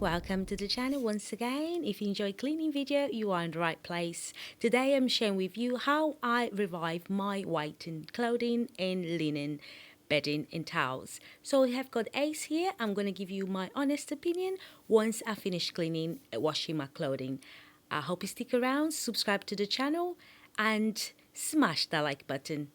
welcome to the channel once again. If you enjoy cleaning video, you are in the right place. Today I'm sharing with you how I revive my whitened clothing and linen bedding and towels. So we have got Ace here. I'm going to give you my honest opinion once I finish cleaning washing my clothing. I hope you stick around, subscribe to the channel and smash that like button.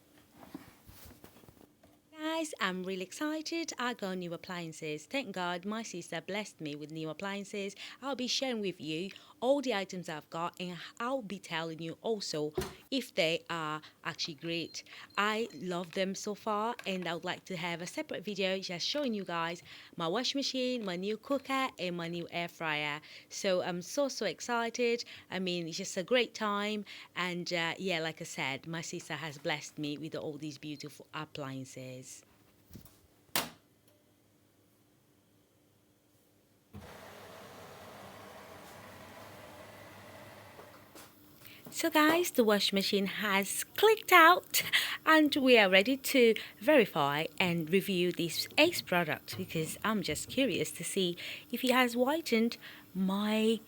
Guys, I'm really excited. I got new appliances. Thank God my sister blessed me with new appliances. I'll be sharing with you all the items I've got and I'll be telling you also if they are actually great. I love them so far and I would like to have a separate video just showing you guys my washing machine, my new cooker and my new air fryer. So I'm so excited. I mean, it's just a great time and yeah, like I said, my sister has blessed me with all these beautiful appliances. So guys, the washing machine has clicked out and we are ready to verify and review this Ace product because I'm just curious to see if it has whitened my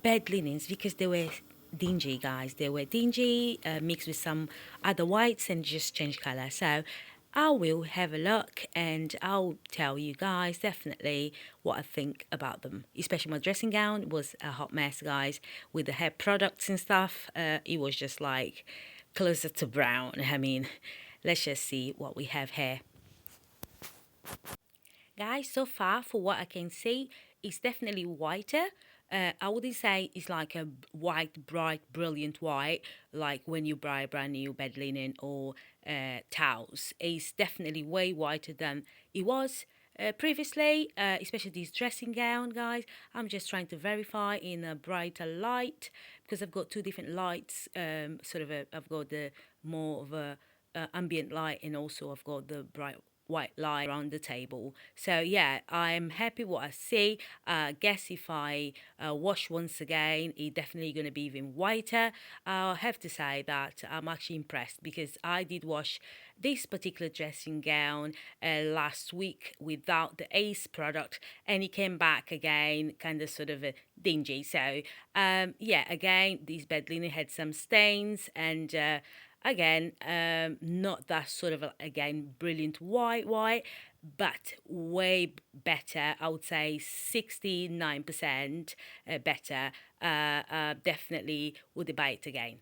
bed linens because they were dingy, guys. They were dingy, mixed with some other whites and just changed color. So I will have a look and I'll tell you guys definitely what I think about them. Especially my dressing gown was a hot mess, guys, with the hair products and stuff. It was just like closer to brown. I mean, let's just see what we have here. Guys, so far for what I can see, it's definitely whiter. I wouldn't say it's like a white, bright, brilliant white, like when you buy a brand new bed linen or towels. It's definitely way whiter than it was previously, especially this dressing gown, guys. I'm just trying to verify in a brighter light because I've got two different lights. I've got the more of a ambient light and also I've got the bright white light around the table. So yeah, I'm happy what I see. Guess if I wash once again, it's definitely going to be even whiter. I have to say that I'm actually impressed because I did wash this particular dressing gown last week without the Ace product and it came back again kind of sort of dingy. So yeah, again, this bed linen had some stains and again, not that sort of again brilliant white, but way better. I would say 69% better. Definitely would buy it again.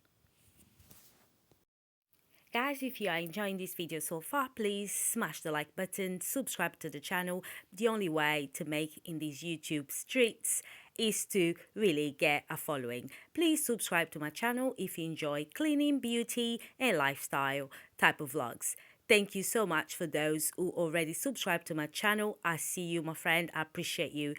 Guys, if you are enjoying this video so far, please smash the like button, subscribe to the channel. The only way to make in these YouTube streets is to really get a following. Please subscribe to my channel if you enjoy cleaning, beauty and lifestyle type of vlogs. Thank you so much for those who already subscribed to my channel. I see you, my friend. I appreciate you.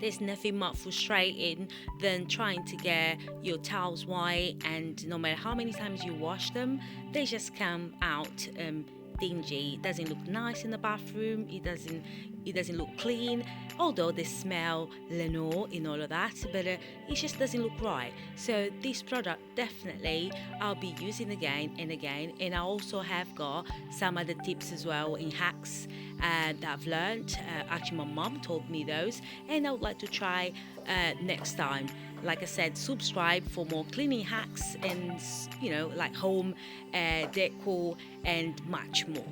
There's nothing more frustrating than trying to get your towels white and no matter how many times you wash them, they just come out dingy. It doesn't look nice in the bathroom. It doesn't look clean, although they smell Lenore and all of that, but it just doesn't look right. So this product definitely I'll be using again and again, and I also have got some other tips as well in hacks that I've learned. Actually, my mom told me those, and I would like to try next time. Like I said, subscribe for more cleaning hacks and like home decor and much more.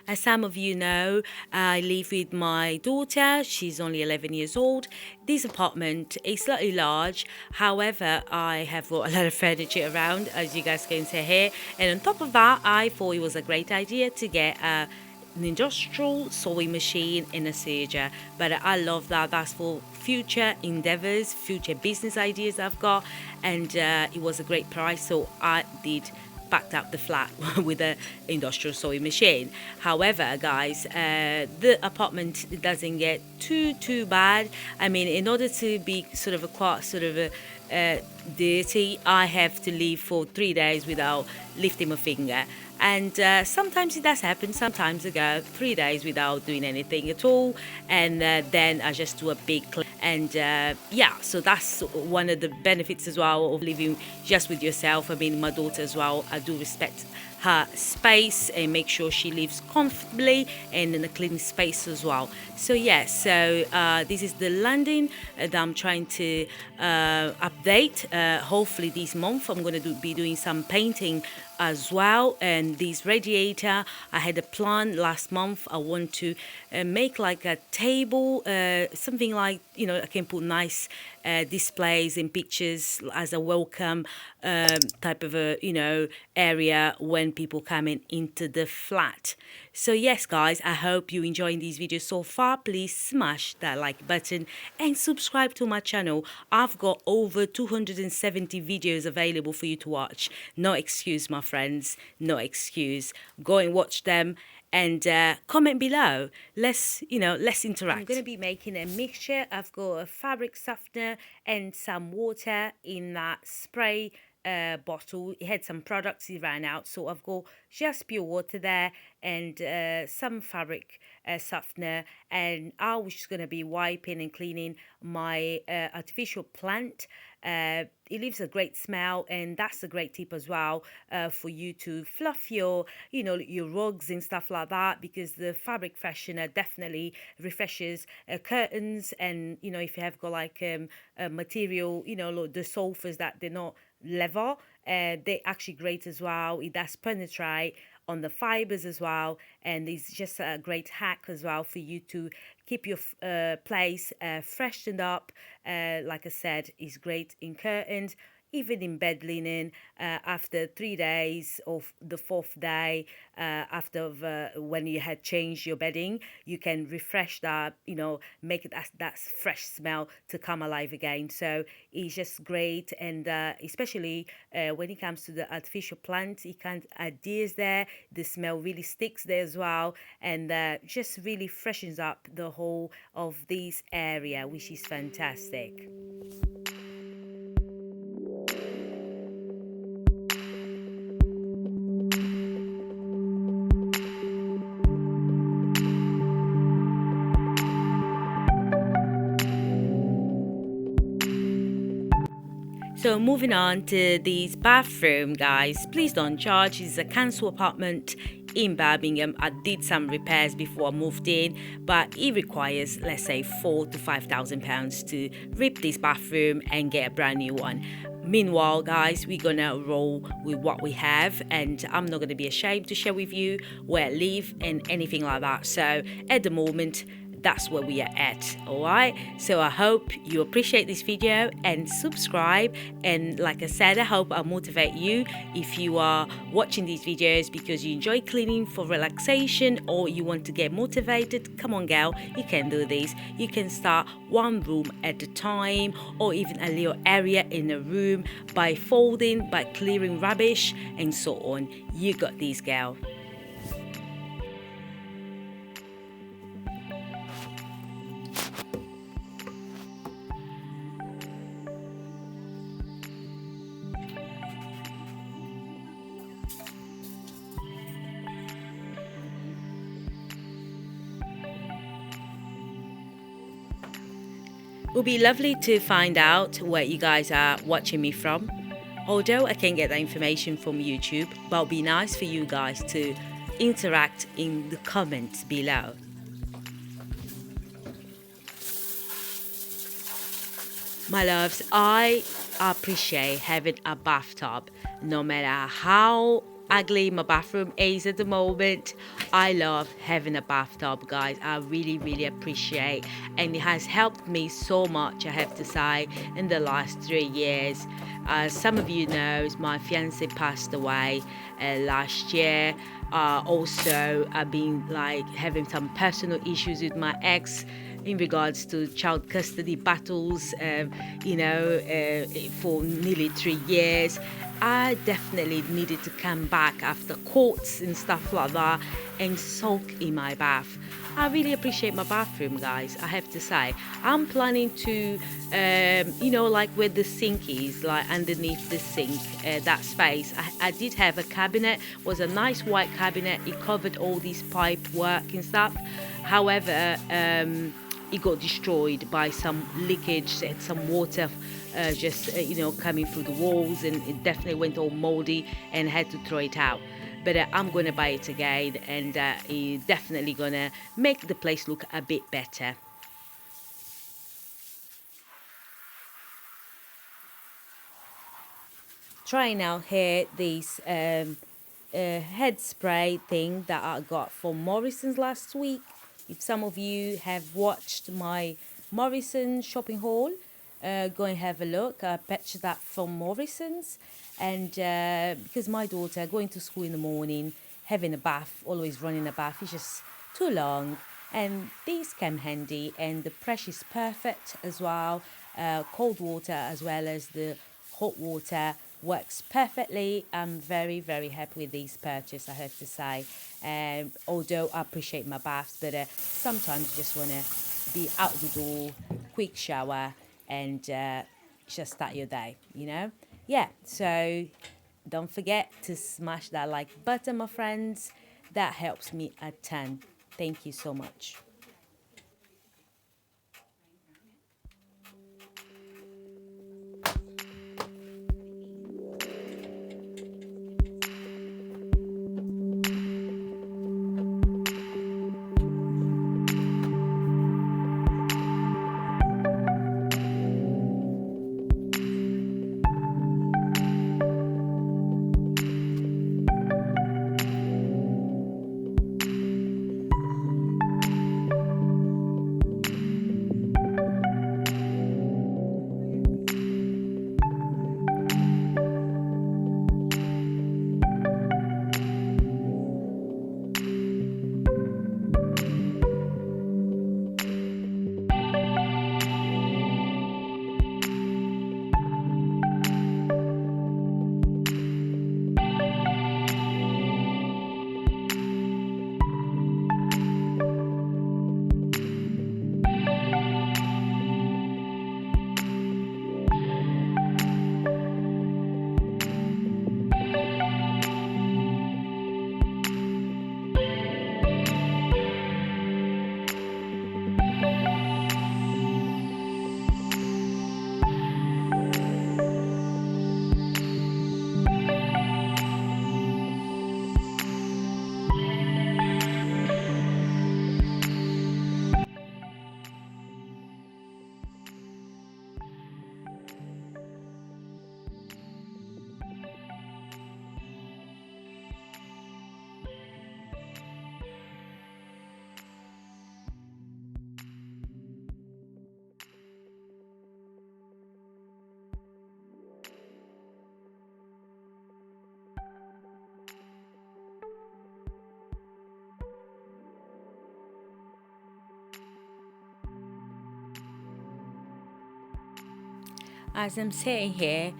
As some of you know, I live with my daughter. She's only 11 years old. This apartment is slightly large. However, I have brought a lot of furniture around, as you guys can see here. And on top of that, I thought it was a great idea to get an industrial sewing machine and a serger. But I love that. That's for future endeavors, future business ideas I've got. And it was a great price, so I did packed up the flat with an industrial sewing machine. However, guys, the apartment doesn't get too bad. I mean, in order to be sort of a quite sort of a dirty, I have to leave for 3 days without lifting my finger. And sometimes it does happen. Sometimes I go 3 days without doing anything at all, and then I just do a big clean. And yeah, so that's one of the benefits as well of living just with yourself. I mean, my daughter as well, I do respect her space and make sure she lives comfortably and in a clean space as well. So yeah, so this is the landing that I'm trying to update. Hopefully this month I'm going to be doing some painting as well. And this radiator, I had a plan last month. I want to make like a table, something like, you know, I can put nice displays and pictures as a welcome type of a, you know, area when people coming into the flat. So yes, guys, I hope you enjoying these videos so far. Please smash that like button and subscribe to my channel. I've got over 270 videos available for you to watch. No excuse, my friends, no excuse. Go and watch them and comment below. Let's interact. I'm going to be making a mixture. I've got a fabric softener and some water in that spray bottle. It had some products, it ran out, so I've got just pure water there and some fabric softener, and I was just going to be wiping and cleaning my artificial plant. It leaves a great smell, and that's a great tip as well for you to fluff your, you know, your rugs and stuff like that, because the fabric freshener definitely refreshes curtains. And you know, if you have got like a material, you know, the sofas that they're not leather, they're actually great as well. It does penetrate on the fibers as well, and it's just a great hack as well for you to keep your place freshened up. Like I said, it's great in curtains, even in bed linen. After 3 days of the fourth day, after when you had changed your bedding, you can refresh that, you know, make it that fresh smell to come alive again. So it's just great. And especially when it comes to the artificial plants, it kind of adheres there, the smell really sticks there as well, and just really freshens up the whole of this area, which is fantastic. So moving on to this bathroom, guys, please don't charge. It's a council apartment in Birmingham. I did some repairs before I moved in, but it requires, let's say, £4,000 to £5,000 to rip this bathroom and get a brand new one. Meanwhile, guys, we're gonna roll with what we have, and I'm not gonna be ashamed to share with you where I live and anything like that. So at the moment, that's where we are at. All right, so I hope you appreciate this video and subscribe. And like I said, I hope I motivate you if you are watching these videos because you enjoy cleaning for relaxation or you want to get motivated. Come on, girl, you can do this. You can start one room at a time, or even a little area in a room, by folding, by clearing rubbish and so on. You got this, girl. It would be lovely to find out where you guys are watching me from. Although I can get that information from YouTube, but it would be nice for you guys to interact in the comments below. My loves, I appreciate having a bathtub, no matter how ugly my bathroom is at the moment, I love having a bathtub, guys. I really, really appreciate, and it has helped me so much, I have to say, in the last 3 years. Some of you know, my fiance passed away last year. Also, I've been like having some personal issues with my ex in regards to child custody battles, for nearly 3 years. I definitely needed to come back after courts and stuff like that and soak in my bath. I really appreciate my bathroom, guys. I have to say, I'm planning to, like where the sink is, like underneath the sink, that space. I did have a cabinet, was a nice white cabinet. It covered all this pipe work and stuff. However, it got destroyed by some leakage and some water coming through the walls, and it definitely went all moldy and had to throw it out. But I'm gonna buy it again, and it's definitely gonna make the place look a bit better. Trying out here this head spray thing that I got from Morrison's last week. If some of you have watched my Morrison shopping haul, go and have a look. I purchased that from Morrison's, and because my daughter going to school in the morning, having a bath, always running a bath, is just too long. And these came handy, and the pressure is perfect as well. Cold water as well as the hot water works perfectly. I'm very, very happy with this purchase, I have to say. Although I appreciate my baths, but sometimes you just want to be out the door, quick shower, and just start your day, you know? Yeah, so don't forget to smash that like button, my friends. That helps me a ton. Thank you so much. As I'm sitting here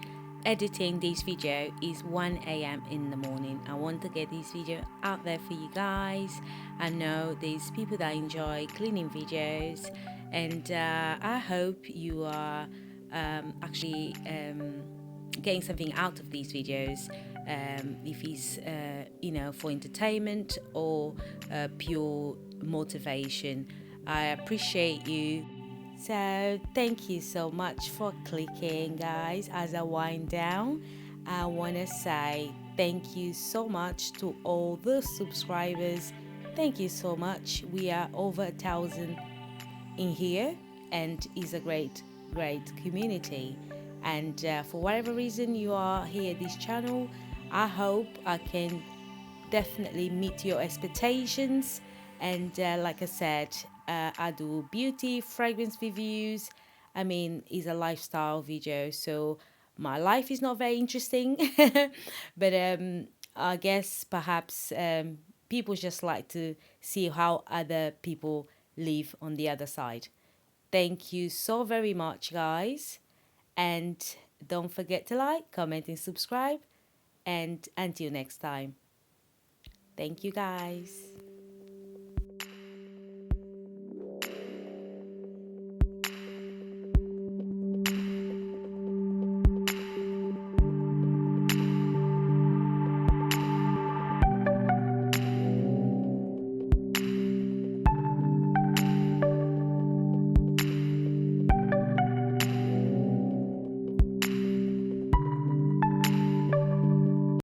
editing this video, is 1 a.m. in the morning. I want to get this video out there for you guys. I know there's people that enjoy cleaning videos, and I hope you are actually getting something out of these videos, if it's for entertainment or pure motivation. I appreciate you. So, thank you so much for clicking, guys. As I wind down, I want to say thank you so much to all the subscribers. Thank you so much. We are over 1,000 in here, and is a great, great community. And for whatever reason you are here at this channel, I hope I can definitely meet your expectations. And like I said, I do beauty, fragrance reviews. I mean, it's a lifestyle video, so my life is not very interesting. But I guess perhaps people just like to see how other people live on the other side. Thank you so very much, guys. And don't forget to like, comment, and subscribe. And until next time, thank you, guys.